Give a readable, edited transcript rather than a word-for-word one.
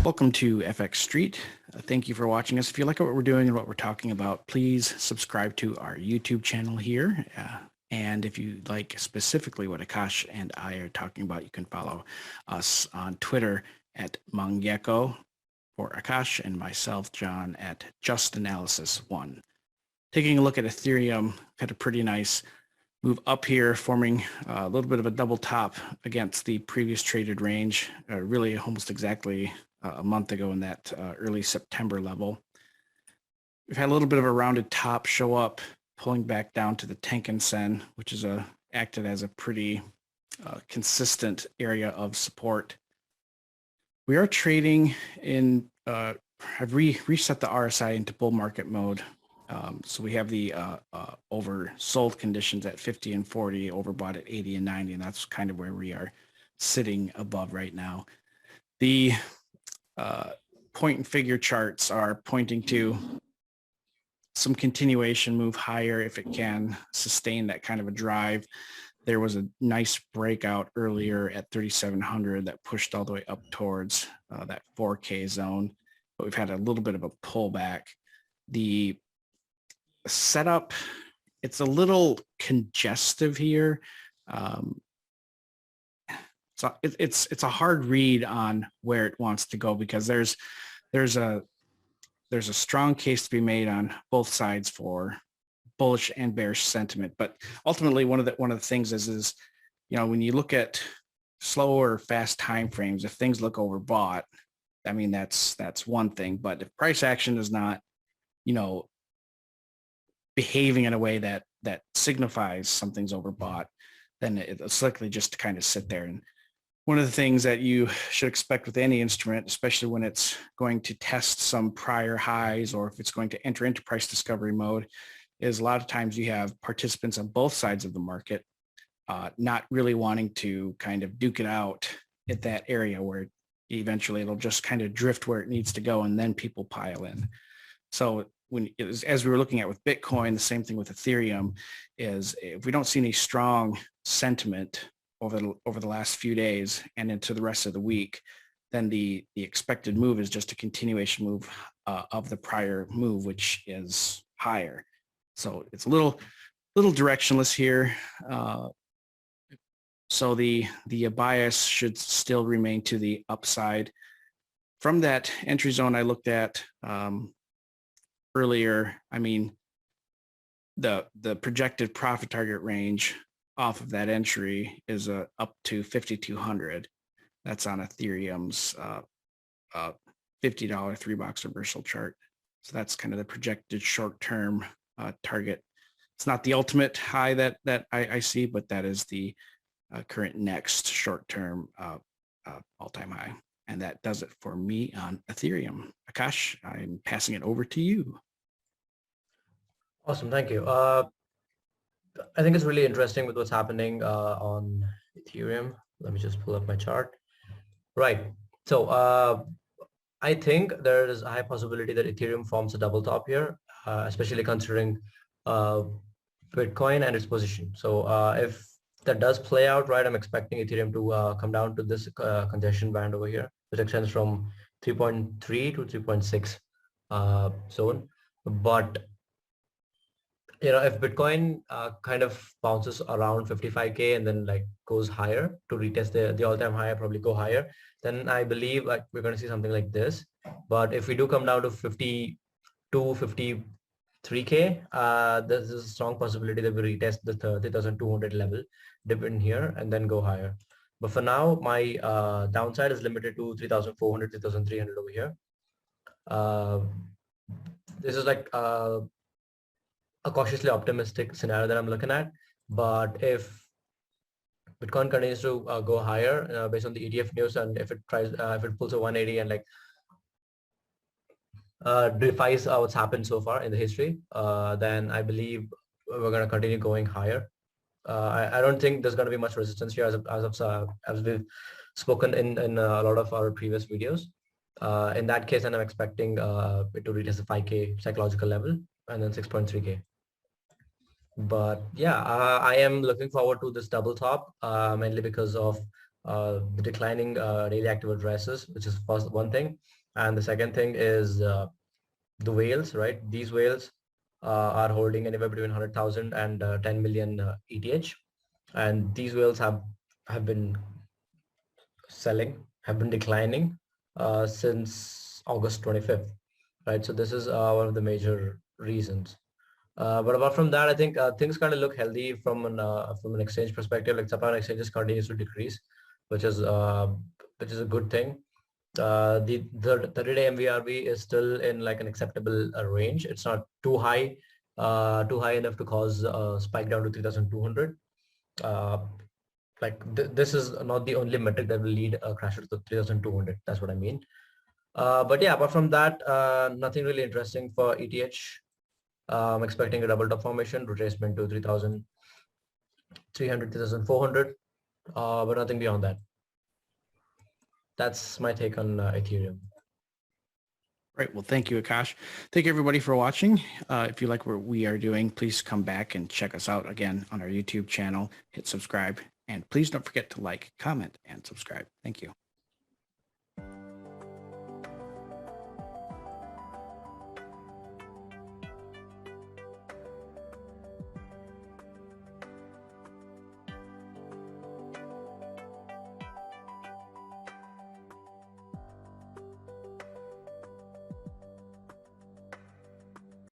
Welcome to FXStreet. Thank you for watching us. If you like what we're doing and what we're talking about, please subscribe to our YouTube channel here. And if you like specifically what Akash and I are talking about, you can follow us on Twitter at Mangeko for Akash and myself, John, at JustAnalysis1. Taking a look at Ethereum, had a pretty nice move up here, forming a little bit of a double top against the previous traded range, really almost exactly a month ago in that early September level. We've had a little bit of a rounded top show up, pulling back down to the Tenkan Sen, which is acted as a pretty consistent area of support. We are trading in, I've reset the RSI into bull market mode. So we have the oversold conditions at 50 and 40, overbought at 80 and 90, and that's kind of where we are sitting above right now. The point and figure charts are pointing to some continuation move higher if it can sustain that kind of a drive. There was a nice breakout earlier at 3,700 that pushed all the way up towards that 4K zone, but we've had a little bit of a pullback. The setup, it's a little congestive here. So it's a hard read on where it wants to go, because there's a strong case to be made on both sides for bullish and bearish sentiment. But ultimately, one of the things is when you look at slow or fast time frames, if things look overbought, I mean that's one thing. But if price action is not behaving in a way that signifies something's overbought, then it's likely just to kind of sit there. And one of the things that you should expect with any instrument, especially when it's going to test some prior highs or if it's going to enter into price discovery mode, is a lot of times you have participants on both sides of the market not really wanting to kind of duke it out at that area where eventually it'll just kind of drift where it needs to go, and then people pile in. So as we were looking at with Bitcoin, the same thing with Ethereum is if we don't see any strong sentiment over the last few days and into the rest of the week, then the expected move is just a continuation move of the prior move, which is higher. So it's a little directionless here. So the bias should still remain to the upside. From that entry zone I looked at earlier, I mean, the projected profit target range off of that entry is up to 5,200. That's on Ethereum's $50 3-box reversal chart. So that's kind of the projected short-term target. It's not the ultimate high that I see, but that is the current next short-term all-time high. And that does it for me on Ethereum. Akash, I'm passing it over to you. Awesome, thank you. I think it's really interesting with what's happening on Ethereum. Let me just pull up my chart. Right. So I think there is a high possibility that Ethereum forms a double top here, especially considering Bitcoin and its position. So if that does play out, right, I'm expecting Ethereum to come down to this congestion band over here, which extends from 3.3 to 3.6 zone. But if Bitcoin kind of bounces around 55K and then like goes higher to retest the all-time high, probably go higher, then I believe like we're going to see something like this. But if we do come down to 52, 53K, there's a strong possibility that we retest the 30,200 level, dip in here and then go higher. But for now, my downside is limited to 3,400, 3,300 over here. This is like a cautiously optimistic scenario that I'm looking at. But if Bitcoin continues to go higher based on the ETF news, and if it tries, if it pulls a 180 and like defies what's happened so far in the history, then I believe we're going to continue going higher. I don't think there's going to be much resistance here as we've spoken in a lot of our previous videos. In that case, and I'm expecting it to reach a 5K psychological level and then 6.3K. But yeah, I am looking forward to this double top, mainly because of the declining daily active addresses, which is first one thing. And the second thing is the whales, right? These whales are holding anywhere between 100,000 and 10 million ETH. And these whales have been declining since August 25th, right? So this is one of the major reasons. But apart from that, I think things kind of look healthy from an exchange perspective. Like supply on exchanges continues to decrease, which is a good thing. The 30-day MVRV is still in like an acceptable range. It's not too high enough to cause a spike down to 3,200. This is not the only metric that will lead a crash to 3,200. That's what I mean. But yeah, apart from that, nothing really interesting for ETH. I'm expecting a double top formation, retracement to 3,300, 3,400, but nothing beyond that. That's my take on Ethereum. Right. Well, thank you, Akash. Thank you, everybody, for watching. If you like what we are doing, please come back and check us out again on our YouTube channel. Hit subscribe. And please don't forget to like, comment, and subscribe. Thank you.